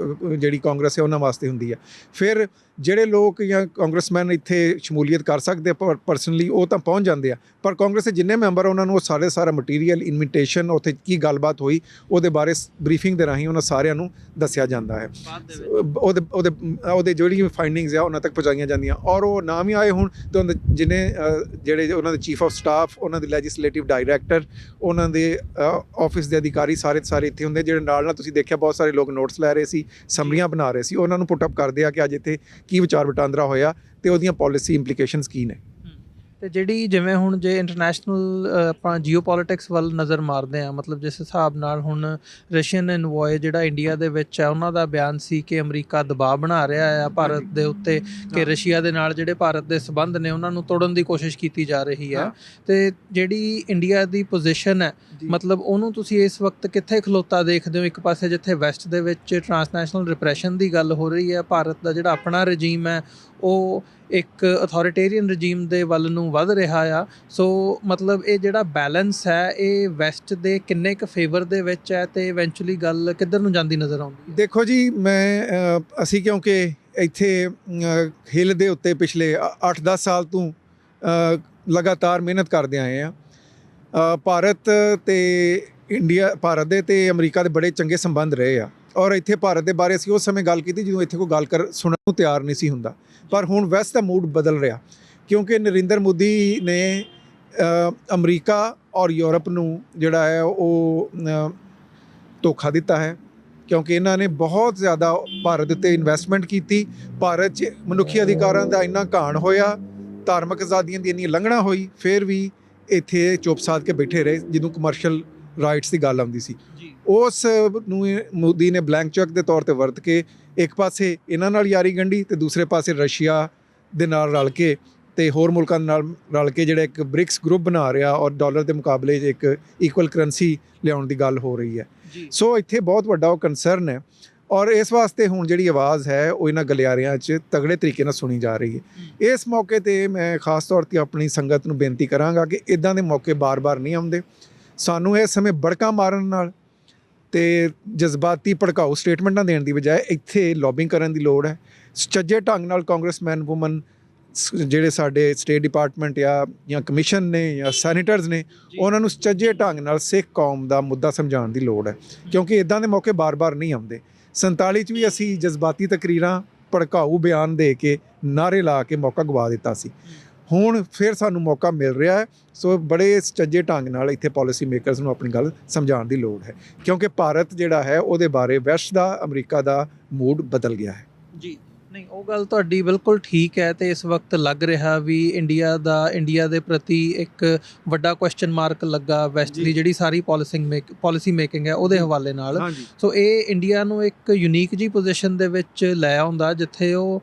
Speaker 1: ਜਿਹੜੀ ਕਾਂਗਰਸ ਹੈ ਉਹਨਾਂ ਵਾਸਤੇ ਹੁੰਦੀ ਹੈ। ਫਿਰ ਜਿਹੜੇ ਲੋਕ ਜਾਂ ਕਾਂਗਰਸਮੈਨ ਇੱਥੇ ਸ਼ਮੂਲੀਅਤ ਕਰ ਸਕਦੇ ਪਰਸਨਲੀ ਉਹ ਤਾਂ ਪਹੁੰਚ ਜਾਂਦੇ ਆ, ਪਰ ਕਾਂਗਰਸ ਦੇ ਜਿੰਨੇ ਮੈਂਬਰ ਉਹਨਾਂ ਨੂੰ ਉਹ ਸਾਰਾ ਮਟੀਰੀਅਲ ਇਨਵੀਟੇਸ਼ਨ ਉੱਥੇ ਕੀ ਗੱਲਬਾਤ ਹੋਈ ਉਹਦੇ ਬਾਰੇ ਬਰੀਫਿੰਗ ਦੇ ਰਾਹੀਂ ਉਹਨਾਂ ਸਾਰਿਆਂ ਨੂੰ ਦੱਸਿਆ ਜਾਂਦਾ ਹੈ। ਉਹਦੇ ਜਿਹੜੀ ਫਾਈਂਡਿੰਗਸ ਆ ਉਹਨਾਂ ਤੱਕ ਪਹੁੰਚਾਈਆਂ ਜਾਂਦੀਆਂ। ਔਰ ਉਹ ਨਾਮ ਹੀ ਆਏ ਹੁਣ ਤਾਂ ਜਿਹੜੇ ਉਹਨਾਂ ਦੇ ਚੀਫ ਆਫ ਸਟਾਫ, ਉਹਨਾਂ ਦੇ ਲੈਜਿਸਲੇਟਿਵ ਡਾਇਰੈਕਟਰ, ਉਹਨਾਂ ਦੇ ਆਫਿਸ ਦੇ ਅਧਿਕਾਰੀ ਸਾਰੇ ਇੱਥੇ ਹੁੰਦੇ, ਜਿਹੜੇ ਨਾਲ ਤੁਸੀਂ ਦੇਖਿਆ ਬਹੁਤ ਸਾਰੇ ਲੋਕ ਨੋਟਸ ਲੈ ਰਹੇ ਸੀ, ਸਮਰੀਆਂ ਬਣਾ ਰਹੇ ਸੀ। ਉਹਨਾਂ ਨੂੰ ਪੁੱਟ ਅਪ ਕਰਦੇ ਆ ਕਿ ਅੱਜ ਇੱਥੇ ਕੀ ਵਿਚਾਰ ਵਟਾਂਦਰਾ ਹੋਇਆ ਤੇ ਉਹਦੀਆਂ ਪਾਲਿਸੀ ਇੰਪਲੀਕੇਸ਼ਨਸ ਕੀ ਨੇ।
Speaker 2: ਤੇ ਜਿਹੜੀ ਜਿਵੇਂ ਹੁਣ ਜੇ ਇੰਟਰਨੈਸ਼ਨਲ ਆਪਾਂ ਜੀਓਪੋਲਿਟਿਕਸ ਵੱਲ ਨਜ਼ਰ ਮਾਰਦੇ ਹਾਂ, ਮਤਲਬ ਜਿਸ ਹਿਸਾਬ ਨਾਲ ਹੁਣ ਰਸ਼ੀਅਨ ਐਨਵੋਏ ਜਿਹੜਾ ਇੰਡੀਆ ਦੇ ਵਿੱਚ ਹੈ, ਉਹਨਾਂ ਦਾ ਬਿਆਨ ਸੀ ਕਿ ਅਮਰੀਕਾ ਦਬਾਅ ਬਣਾ ਰਿਹਾ ਆ ਭਾਰਤ ਦੇ ਉੱਤੇ ਕਿ ਰਸ਼ੀਆ ਦੇ ਨਾਲ ਜਿਹੜੇ ਭਾਰਤ ਦੇ ਸਬੰਧ ਨੇ ਉਹਨਾਂ ਨੂੰ ਤੋੜਨ ਦੀ ਕੋਸ਼ਿਸ਼ ਕੀਤੀ ਜਾ ਰਹੀ ਹੈ। ਤੇ ਜਿਹੜੀ ਇੰਡੀਆ ਦੀ ਪੋਜੀਸ਼ਨ ਹੈ, ਮਤਲਬ ਉਹਨੂੰ ਤੁਸੀਂ ਇਸ ਵਕਤ ਕਿੱਥੇ ਖਲੋਤਾ ਦੇਖਦੇ ਹੋ? ਇੱਕ ਪਾਸੇ ਜਿੱਥੇ ਵੈਸਟ ਦੇ ਵਿੱਚ ਟਰਾਂਸਨੈਸ਼ਨਲ ਰਿਪਰੈਸ਼ਨ ਦੀ ਗੱਲ ਹੋ ਰਹੀ ਹੈ, ਭਾਰਤ ਦਾ ਜਿਹੜਾ ਆਪਣਾ ਰਜੀਮ ਹੈ ਉਹ ਇੱਕ ਅਥੋਰੀਟੇਰੀਅਨ ਰਜੀਮ ਦੇ ਵੱਲ ਨੂੰ ਵੱਧ ਰਿਹਾ ਆ। ਸੋ ਮਤਲਬ ਇਹ ਜਿਹੜਾ ਬੈਲੈਂਸ ਹੈ ਇਹ ਵੈਸਟ ਦੇ ਕਿੰਨੇ ਕੁ ਫੇਵਰ ਦੇ ਵਿੱਚ ਹੈ ਤੇ ਇਵੈਂਚੁਅਲੀ ਗੱਲ ਕਿੱਧਰ ਨੂੰ ਜਾਂਦੀ ਨਜ਼ਰ ਆਉਂਦੀ ਹੈ?
Speaker 1: ਦੇਖੋ ਜੀ, ਅਸੀਂ ਕਿਉਂਕਿ ਇੱਥੇ ਹਿੱਲ ਦੇ ਉੱਤੇ ਪਿਛਲੇ 8-10 ਸਾਲ ਤੋਂ ਲਗਾਤਾਰ ਮਿਹਨਤ ਕਰਦੇ ਆਏ ਆ। ਭਾਰਤ ਦੇ ਤੇ ਅਮਰੀਕਾ ਦੇ ਬੜੇ ਚੰਗੇ ਸੰਬੰਧ ਰਹੇ ਆ। ਔਰ ਇੱਥੇ ਭਾਰਤ ਦੇ ਬਾਰੇ ਅਸੀਂ ਉਸ ਸਮੇਂ ਗੱਲ ਕੀਤੀ ਜਦੋਂ ਇੱਥੇ ਕੋਈ ਗੱਲ ਸੁਣਨ ਨੂੰ ਤਿਆਰ ਨਹੀਂ ਸੀ ਹੁੰਦਾ। ਪਰ ਹੁਣ ਵੈਸਟ ਦਾ ਮੂਡ ਬਦਲ ਰਿਹਾ ਕਿਉਂਕਿ ਨਰਿੰਦਰ ਮੋਦੀ ਨੇ ਅਮਰੀਕਾ ਔਰ ਯੂਰਪ ਨੂੰ ਜਿਹੜਾ ਹੈ ਉਹ ਧੋਖਾ ਦਿੱਤਾ ਹੈ, ਕਿਉਂਕਿ ਇਹਨਾਂ ਨੇ ਬਹੁਤ ਜ਼ਿਆਦਾ ਭਾਰਤ ਉੱਤੇ ਇਨਵੈਸਟਮੈਂਟ ਕੀਤੀ। ਭਾਰਤ 'ਚ ਮਨੁੱਖੀ ਅਧਿਕਾਰਾਂ ਦਾ ਇੰਨਾ ਘਾਣ ਹੋਇਆ, ਧਾਰਮਿਕ ਆਜ਼ਾਦੀਆਂ ਦੀ ਇੰਨੀ ਉਲੰਘਣਾ ਹੋਈ, ਫਿਰ ਵੀ ਇੱਥੇ ਚੁੱਪ ਸਾਧ ਕੇ ਬੈਠੇ ਰਹੇ ਜਦੋਂ ਕਮਰਸ਼ੀਅਲ ਰਾਈਟਸ ਦੀ ਗੱਲ ਆਉਂਦੀ ਸੀ। ਉਸ ਨੂੰ ਮੋਦੀ ਨੇ ਬਲੈਂਕ ਚੈੱਕ ਦੇ ਤੌਰ ਤੇ ਵਰਤ ਕੇ ਇੱਕ ਪਾਸੇ ਇਹਨਾਂ ਨਾਲ ਯਾਰੀ ਗੰਢੀ ਤੇ ਦੂਸਰੇ ਪਾਸੇ ਰਸ਼ੀਆ ਦੇ ਨਾਲ ਰਲ ਕੇ ਤੇ ਹੋਰ ਮੁਲਕਾਂ ਨਾਲ ਰਲ ਕੇ ਜਿਹੜਾ ਇੱਕ ਬ੍ਰਿਕਸ ਗਰੁੱਪ ਬਣਾ ਰਿਹਾ ਔਰ ਡਾਲਰ ਦੇ ਮੁਕਾਬਲੇ ਇੱਕ ਇਕੁਅਲ ਕਰੰਸੀ ਲਿਆਉਣ ਦੀ ਗੱਲ ਹੋ ਰਹੀ ਹੈ। ਸੋ ਇੱਥੇ ਬਹੁਤ ਵੱਡਾ ਉਹ ਕੰਸਰਨ ਹੈ ਔਰ ਇਸ ਵਾਸਤੇ ਹੁਣ ਜਿਹੜੀ ਆਵਾਜ਼ ਹੈ ਉਹ ਇਹਨਾਂ ਗਲਿਆਰਿਆਂ 'ਚ ਤਗੜੇ ਤਰੀਕੇ ਨਾਲ ਸੁਣੀ ਜਾ ਰਹੀ ਹੈ। ਇਸ ਮੌਕੇ 'ਤੇ ਮੈਂ ਖਾਸ ਤੌਰ 'ਤੇ ਆਪਣੀ ਸੰਗਤ ਨੂੰ ਬੇਨਤੀ ਕਰਾਂਗਾ ਕਿ ਇੱਦਾਂ ਦੇ ਮੌਕੇ ਬਾਰ-ਬਾਰ ਨਹੀਂ ਆਉਂਦੇ। ਸਾਨੂੰ ਇਸ ਸਮੇਂ ਬੜਕਾ ਮਾਰਨ ਨਾਲ ਤੇ ਜਜ਼ਬਾਤੀ ਭੜਕਾਊ ਸਟੇਟਮੈਂਟਾਂ ਦੇਣ ਦੀ ਬਜਾਏ ਇੱਥੇ ਲੌਬਿੰਗ ਕਰਨ ਦੀ ਲੋੜ ਹੈ। ਸੁਚੱਜੇ ਢੰਗ ਨਾਲ ਕਾਂਗਰਸਮੈਨ ਵੂਮਨ ਜਿਹੜੇ ਸਾਡੇ ਸਟੇਟ ਡਿਪਾਰਟਮੈਂਟ ਜਾਂ ਕਮਿਸ਼ਨ ਨੇ ਜਾਂ ਸੈਨੇਟਰਸ ਨੇ, ਉਹਨਾਂ ਨੂੰ ਸੁਚੱਜੇ ਢੰਗ ਨਾਲ ਸਿੱਖ ਕੌਮ ਦਾ ਮੁੱਦਾ ਸਮਝਾਉਣ ਦੀ ਲੋੜ ਹੈ, ਕਿਉਂਕਿ ਇੱਦਾਂ ਦੇ ਮੌਕੇ ਬਾਰ-ਬਾਰ ਨਹੀਂ ਆਉਂਦੇ। 47 'ਚ ਵੀ ਅਸੀਂ ਜਜ਼ਬਾਤੀ ਤਕਰੀਰਾਂ, ਭੜਕਾਊ ਬਿਆਨ ਦੇ ਕੇ, ਨਾਅਰੇ ਲਾ ਕੇ ਮੌਕਾ ਗਵਾ ਦਿੱਤਾ ਸੀ। ਹੁਣ ਫਿਰ ਸਾਨੂੰ ਮੌਕਾ ਮਿਲ ਰਿਹਾ ਹੈ। ਸੋ ਬੜੇ ਸੁਚੱਜੇ ਢੰਗ ਨਾਲ ਇੱਥੇ ਪਾਲਿਸੀ ਮੇਕਰਸ ਨੂੰ ਆਪਣੀ ਗੱਲ ਸਮਝਾਉਣ ਦੀ ਲੋੜ ਹੈ, ਕਿਉਂਕਿ ਭਾਰਤ ਜਿਹੜਾ ਹੈ ਉਹਦੇ ਬਾਰੇ ਵੈਸਟ ਦਾ, ਅਮਰੀਕਾ ਦਾ ਮੂਡ ਬਦਲ ਗਿਆ ਹੈ।
Speaker 2: ਜੀ ਨਹੀਂ, ਉਹ ਗੱਲ ਤੁਹਾਡੀ ਬਿਲਕੁਲ ਠੀਕ ਹੈ ਤੇ ਇਸ ਵਕਤ ਲੱਗ ਰਿਹਾ ਵੀ ਇੰਡੀਆ ਦੇ ਪ੍ਰਤੀ ਇੱਕ ਵੱਡਾ ਕੁਐਸਚਨ ਮਾਰਕ ਲੱਗਾ ਵੈਸਟ ਦੀ ਜਿਹੜੀ ਸਾਰੀ ਪਾਲਿਸੀ ਮੇਕਿੰਗ ਹੈ ਉਹਦੇ ਹਵਾਲੇ ਨਾਲ। ਸੋ ਇਹ ਇੰਡੀਆ ਨੂੰ ਇੱਕ ਯੂਨੀਕ ਜੀ ਪੋਜੀਸ਼ਨ ਦੇ ਵਿੱਚ ਲੈ ਆਉਂਦਾ ਜਿੱਥੇ ਉਹ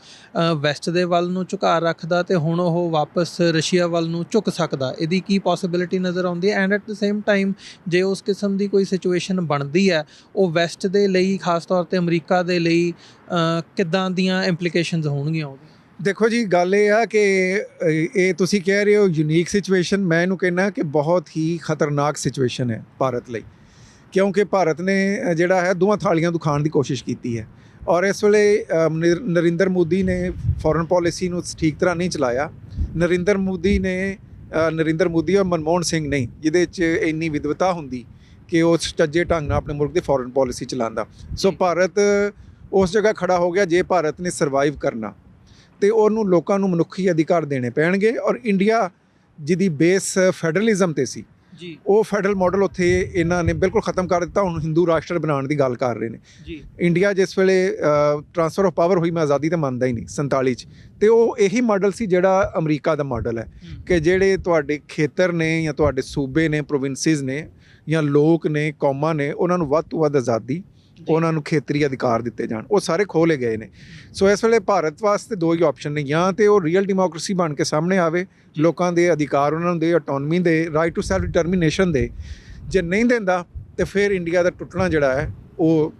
Speaker 2: ਵੈਸਟ ਦੇ ਵੱਲ ਨੂੰ ਝੁਕਾਅ ਰੱਖਦਾ ਤੇ ਹੁਣ ਉਹ ਵਾਪਸ ਰਸ਼ੀਆ ਵੱਲ ਨੂੰ ਝੁਕ ਸਕਦਾ। ਇਹਦੀ ਕੀ ਪੋਸੀਬਿਲਿਟੀ ਨਜ਼ਰ ਆਉਂਦੀ ਹੈ? And at the same time ਜੇ ਉਸ ਕਿਸਮ ਦੀ ਕੋਈ ਸਿਚੁਏਸ਼ਨ ਬਣਦੀ ਹੈ ਉਹ ਵੈਸਟ ਦੇ ਲਈ, ਖਾਸ ਤੌਰ 'ਤੇ ਅਮਰੀਕਾ ਦੇ ਲਈ ਕਿੱਦਾਂ ਦੀਆਂ ਇੰਪਲੀਕੇਸ਼ਨਸ ਹੋਣਗੀਆਂ ਉਹਦੀ?
Speaker 1: ਦੇਖੋ ਜੀ, ਗੱਲ ਇਹ ਆ ਕਿ ਇਹ ਤੁਸੀਂ ਕਹਿ ਰਹੇ ਹੋ ਯੂਨੀਕ ਸਿਚੁਏਸ਼ਨ, ਮੈਂ ਇਹਨੂੰ ਕਹਿੰਦਾ ਕਿ ਬਹੁਤ ਹੀ ਖਤਰਨਾਕ ਸਿਚੁਏਸ਼ਨ ਹੈ ਭਾਰਤ ਲਈ, ਕਿਉਂਕਿ ਭਾਰਤ ਨੇ ਜਿਹੜਾ ਹੈ ਦੋਵਾਂ ਥਾਲੀਆਂ ਤੋਂ ਖਾਣ ਦੀ ਕੋਸ਼ਿਸ਼ ਕੀਤੀ ਹੈ। ਔਰ ਇਸ ਵੇਲੇ ਨਰਿੰਦਰ ਮੋਦੀ ਨੇ ਫੋਰਨ ਪੋਲਿਸੀ ਨੂੰ ਠੀਕ ਤਰ੍ਹਾਂ ਨਹੀਂ ਚਲਾਇਆ। ਨਰਿੰਦਰ ਮੋਦੀ ਔਰ ਮਨਮੋਹਨ ਸਿੰਘ ਨਹੀਂ, ਜਿਹਦੇ 'ਚ ਇੰਨੀ ਵਿਦਵਤਾ ਹੁੰਦੀ ਕਿ ਉਹ ਸੁਚੱਜੇ ਢੰਗ ਨਾਲ ਆਪਣੇ ਮੁਲਕ ਦੀ ਫੋਰਨ ਪੋਲਿਸੀ ਚਲਾਉਂਦਾ। ਸੋ ਭਾਰਤ ਉਸ ਜਗ੍ਹਾ ਖੜਾ ਹੋ ਗਿਆ। ਜੇ ਭਾਰਤ ਨੇ ਸਰਵਾਈਵ ਕਰਨਾ ਤੇ ਉਹਨੂੰ ਲੋਕਾਂ ਨੂੰ ਮਨੁੱਖੀ ਅਧਿਕਾਰ ਦੇਣੇ ਪੈਣਗੇ। ਔਰ ਇੰਡੀਆ ਜਿਹਦੀ ਬੇਸ ਫੈਡਰਲਿਜ਼ਮ ਤੇ ਸੀ, ਉਹ ਫੈਡਰਲ ਮਾਡਲ ਉੱਥੇ ਇਹਨਾਂ ਨੇ ਬਿਲਕੁਲ ਖਤਮ ਕਰ ਦਿੱਤਾ। ਹੁਣ ਹਿੰਦੂ ਰਾਸ਼ਟਰ ਬਣਾਉਣ ਦੀ ਗੱਲ ਕਰ ਰਹੇ ਨੇ। ਇੰਡੀਆ ਜਿਸ ਵੇਲੇ ਟ੍ਰਾਂਸਫਰ ਆਫ ਪਾਵਰ ਹੋਈ, ਮੈਂ ਆਜ਼ਾਦੀ ਤਾਂ ਮੰਨਦਾ ਹੀ ਨਹੀਂ 47 'ਚ, ਤੇ ਉਹ ਇਹੀ ਮਾਡਲ ਸੀ ਜਿਹੜਾ ਅਮਰੀਕਾ ਦਾ ਮਾਡਲ ਹੈ ਕਿ ਜਿਹੜੇ ਤੁਹਾਡੇ ਖੇਤਰ ਨੇ ਜਾਂ ਤੁਹਾਡੇ ਸੂਬੇ ਨੇ, ਪ੍ਰੋਵਿੰਸਿਸ ਨੇ ਜਾਂ ਲੋਕ ਨੇ, ਕੌਮਾਂ ਨੇ, ਉਹਨਾਂ ਨੂੰ ਵੱਧ ਤੋਂ ਵੱਧ ਆਜ਼ਾਦੀ ਉਹਨਾਂ ਨੂੰ ਖੇਤਰੀ ਅਧਿਕਾਰ ਦਿੱਤੇ ਜਾਣ, ਉਹ ਸਾਰੇ ਖੋਲੇ ਗਏ ਨੇ। ਸੋ ਇਸ ਵੇਲੇ ਭਾਰਤ ਵਾਸਤੇ ਦੋ ਹੀ ਆਪਸ਼ਨ ਨੇ, ਜਾਂ ਤੇ ਉਹ ਰੀਅਲ ਡੈਮੋਕ੍ਰੇਸੀ ਬਣ ਕੇ ਸਾਹਮਣੇ ਆਵੇ, ਲੋਕਾਂ ਦੇ ਅਧਿਕਾਰ ਉਹਨਾਂ ਨੂੰ ਦੇ, ਆਟੋਨਮੀ ਦੇ, ਰਾਈਟ ਟੂ ਸੈਲਫ ਡਿਟਰਮੀਨੇਸ਼ਨ ਦੇ। ਜੇ ਨਹੀਂ ਦਿੰਦਾ ਤੇ ਫਿਰ ਇੰਡੀਆ ਦਾ ਟੁੱਟਣਾ ਜਿਹੜਾ ਹੈ ਉਹ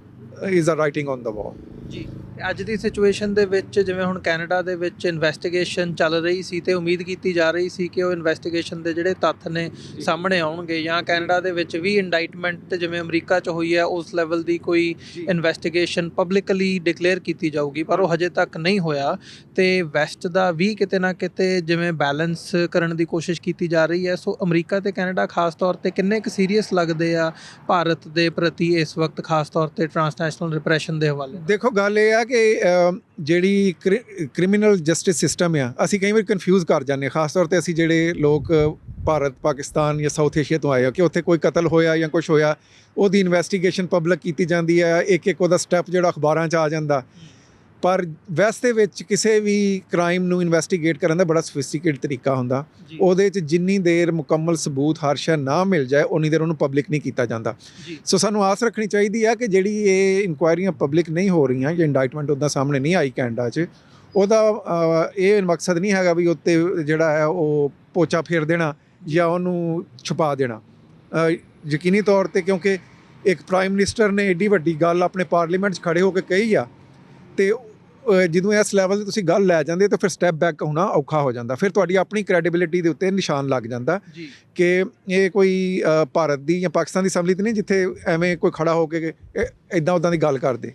Speaker 1: is a writing on the wall.
Speaker 2: ਜੀ, ਅੱਜ ਦੀ ਸਿਚੁਏਸ਼ਨ ਦੇ ਵਿੱਚ ਜਿਵੇਂ ਹੁਣ ਕੈਨੇਡਾ ਦੇ ਵਿੱਚ ਇਨਵੈਸਟੀਗੇਸ਼ਨ ਚੱਲ ਰਹੀ ਸੀ ਤੇ ਉਮੀਦ ਕੀਤੀ ਜਾ ਰਹੀ ਸੀ ਕਿ ਉਹ ਇਨਵੈਸਟੀਗੇਸ਼ਨ ਦੇ ਜਿਹੜੇ ਤੱਥ ਨੇ ਸਾਹਮਣੇ ਆਉਣਗੇ, ਜਾਂ ਕੈਨੇਡਾ ਦੇ ਵਿੱਚ ਵੀ ਇੰਡਾਈਟਮੈਂਟ ਜਿਵੇਂ ਅਮਰੀਕਾ 'ਚ ਹੋਈ ਹੈ ਉਸ ਲੈਵਲ ਦੀ ਕੋਈ ਇਨਵੈਸਟੀਗੇਸ਼ਨ ਪਬਲਿਕਲੀ ਡਿਕਲੇਅਰ ਕੀਤੀ ਜਾਊਗੀ, ਪਰ ਉਹ ਹਜੇ ਤੱਕ ਨਹੀਂ ਹੋਇਆ। ਤੇ ਵੈਸਟ ਦਾ ਵੀ ਕਿਤੇ ਨਾ ਕਿਤੇ ਜਿਵੇਂ ਬੈਲੈਂਸ ਕਰਨ ਦੀ ਕੋਸ਼ਿਸ਼ ਕੀਤੀ ਜਾ ਰਹੀ ਹੈ। ਸੋ ਅਮਰੀਕਾ ਤੇ ਕੈਨੇਡਾ ਖਾਸ ਤੌਰ ਤੇ ਕਿੰਨੇ ਕੁ ਸੀਰੀਅਸ ਲੱਗਦੇ ਆ ਭਾਰਤ ਦੇ ਪ੍ਰਤੀ ਇਸ ਵਕਤ, ਖਾਸ ਤੌਰ ਤੇ ਟ੍ਰਾਂਸਨੈਸ਼ਨਲ ਰਿਪਰੈਸ਼ਨ ਦੇ ਹਵਾਲੇ ਨਾਲ?
Speaker 1: ਦੇਖੋ, ਗੱਲ ਇਹ ਆ ਕਿ ਜਿਹੜੀ ਕ੍ਰਿਮੀਨਲ ਜਸਟਿਸ ਸਿਸਟਮ ਆ, ਅਸੀਂ ਕਈ ਵਾਰ ਕਨਫਿਊਜ਼ ਕਰ ਜਾਂਦੇ ਹਾਂ, ਖਾਸ ਤੌਰ ਤੇ ਅਸੀਂ ਜਿਹੜੇ ਲੋਕ ਭਾਰਤ, ਪਾਕਿਸਤਾਨ ਜਾਂ ਸਾਊਥ ਏਸ਼ੀਆ ਤੋਂ ਆਏ ਆ, ਕਿ ਉੱਥੇ ਕੋਈ ਕਤਲ ਹੋਇਆ ਜਾਂ ਕੁਝ ਹੋਇਆ, ਉਹਦੀ ਇਨਵੈਸਟੀਗੇਸ਼ਨ ਪਬਲਿਕ ਕੀਤੀ ਜਾਂਦੀ ਹੈ, ਇੱਕ ਉਹਦਾ ਸਟੈਪ ਜਿਹੜਾ ਅਖਬਾਰਾਂ 'ਚ ਆ ਜਾਂਦਾ। ਪਰ ਵੈਸਟ ਦੇ ਵਿੱਚ ਕਿਸੇ ਵੀ ਕ੍ਰਾਈਮ ਨੂੰ ਇਨਵੈਸਟੀਗੇਟ ਕਰਨ ਦਾ ਬੜਾ ਸੋਫਿਸਟੀਕੇਟਡ ਤਰੀਕਾ ਹੁੰਦਾ। ਉਹਦੇ 'ਚ ਜਿੰਨੀ ਦੇਰ ਮੁਕੰਮਲ ਸਬੂਤ ਹਰ ਸ਼ੈ ਨਾ ਮਿਲ ਜਾਏ ਉਨੀ ਦੇਰ ਉਹਨੂੰ ਪਬਲਿਕ ਨਹੀਂ ਕੀਤਾ ਜਾਂਦਾ। ਸੋ ਸਾਨੂੰ ਆਸ ਰੱਖਣੀ ਚਾਹੀਦੀ ਆ ਕਿ ਜਿਹੜੀ ਇਹ ਇਨਕੁਆਇਰੀਆਂ ਪਬਲਿਕ ਨਹੀਂ ਹੋ ਰਹੀਆਂ ਜਾਂ ਇੰਡਾਈਟਮੈਂਟ ਉੱਦਾਂ ਸਾਹਮਣੇ ਨਹੀਂ ਆਈ ਕੈਨੇਡਾ 'ਚ, ਉਹਦਾ ਇਹ ਮਕਸਦ ਨਹੀਂ ਹੈਗਾ ਵੀ ਉੱਤੇ ਜਿਹੜਾ ਹੈ ਉਹ ਪੋਚਾ ਫੇਰ ਦੇਣਾ ਜਾਂ ਉਹਨੂੰ ਛੁਪਾ ਦੇਣਾ। ਯਕੀਨੀ ਤੌਰ ਤੇ, ਕਿਉਂਕਿ ਇੱਕ ਪ੍ਰਾਈਮ ਮਿਨਿਸਟਰ ਨੇ ਏਡੀ ਵੱਡੀ ਗੱਲ ਆਪਣੇ ਪਾਰਲੀਮੈਂਟ 'ਚ ਖੜੇ ਹੋ ਕੇ ਕਹੀ ਆ, ਤੇ ਜਦੋਂ ਇਸ ਲੈਵਲ 'ਤੇ ਤੁਸੀਂ ਗੱਲ ਲੈ ਜਾਂਦੇ ਤਾਂ ਫਿਰ ਸਟੈਪ ਬੈਕ ਹੋਣਾ ਔਖਾ ਹੋ ਜਾਂਦਾ। ਫਿਰ ਤੁਹਾਡੀ ਆਪਣੀ ਕ੍ਰੈਡੀਬਿਲਿਟੀ ਦੇ ਉੱਤੇ ਨਿਸ਼ਾਨ ਲੱਗ ਜਾਂਦਾ ਕਿ ਇਹ ਕੋਈ ਭਾਰਤ ਦੀ ਜਾਂ ਪਾਕਿਸਤਾਨ ਦੀ ਅਸੈਂਬਲੀ 'ਤੇ ਨਹੀਂ ਜਿੱਥੇ ਐਵੇਂ ਕੋਈ ਖੜਾ ਹੋ ਕੇ ਇੱਦਾਂ ਉੱਦਾਂ ਦੀ ਗੱਲ ਕਰਦੇ।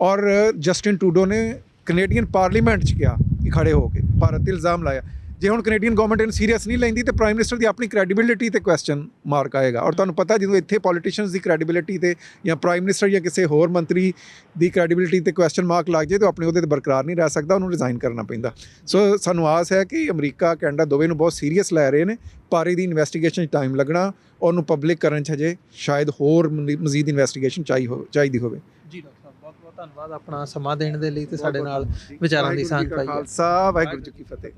Speaker 1: ਔਰ ਜਸਟਿਨ ਟਰੂਡੋ ਨੇ ਕੈਨੇਡੀਅਨ ਪਾਰਲੀਮੈਂਟ 'ਚ ਕਿਹਾ ਕਿ ਖੜੇ ਹੋ ਕੇ ਭਾਰਤ 'ਤੇ ਇਲਜ਼ਾਮ ਲਾਇਆ। ਜੇ ਹੁਣ ਕੈਨੇਡੀਅਨ ਗਵਰਨਮੈਂਟ ਇਹਨੂੰ ਸੀਰੀਅਸ ਨਹੀਂ ਲੈਂਦੀ ਤੇ ਪ੍ਰਾਈਮ ਮਿਨਿਸਟਰ ਦੀ ਆਪਣੀ ਕ੍ਰੈਡੀਬਿਲਿਟੀ ਤੇ ਕੁਐਸਚਨ ਮਾਰਕ ਆਏਗਾ। ਔਰ ਤੁਹਾਨੂੰ ਪਤਾ, ਜਦੋਂ ਇੱਥੇ ਪੋਲੀਟੀਸ਼ੀਅਨਸ ਦੀ ਕ੍ਰੈਡੀਬਿਲਿਟੀ ਤੇ ਜਾਂ ਪ੍ਰਾਈਮ ਮਿਨਿਸਟਰ ਜਾਂ ਕਿਸੇ ਹੋਰ ਮੰਤਰੀ ਦੀ ਕ੍ਰੈਡੀਬਿਲਿਟੀ ਤੇ ਕੁਐਸਚਨ ਮਾਰਕ ਲੱਗ ਜਾਏ ਤਾਂ ਆਪਣੇ ਉਹਦੇ ਤੇ ਬਰਕਰਾਰ ਨਹੀਂ ਰਹਿ ਸਕਦਾ, ਉਹਨੂੰ ਰਿਜ਼ਾਈਨ ਕਰਨਾ ਪੈਂਦਾ। ਸੋ ਸਾਨੂੰ ਆਸ ਹੈ ਕਿ ਅਮਰੀਕਾ, ਕੈਨੇਡਾ ਦੋਵੇਂ ਨੂੰ ਬਹੁਤ ਸੀਰੀਅਸ ਲੈ ਰਹੇ ਨੇ, ਪਰ ਇਹਦੀ ਇਨਵੈਸਟੀਗੇਸ਼ਨ 'ਚ ਟਾਈਮ ਲੱਗਣਾ, ਉਹਨੂੰ ਪਬਲਿਕ ਕਰਨ 'ਚ ਹਜੇ ਸ਼ਾਇਦ ਹੋਰ ਮਜ਼ੀਦ ਇਨਵੈਸਟੀਗੇਸ਼ਨ ਚਾਹੀਦੀ ਹੋਵੇ। ਜੀ ਡਾਕਟਰ ਸਾਹਿਬ, ਬਹੁਤ ਬਹੁਤ ਧੰਨਵਾਦ ਆਪਣਾ ਸਮਾਂ ਦੇਣ ਦੇ ਲਈ ਤੇ ਸਾਡੇ ਨਾਲ ਵਿਚਾਰਾਂ ਦੀ ਸਾਂਝ ਪਾਈ। ਖਾਲਸਾ, ਵਾਹਿਗੁਰੂ ਜੀ ਕੀ ਫਤਿਹ।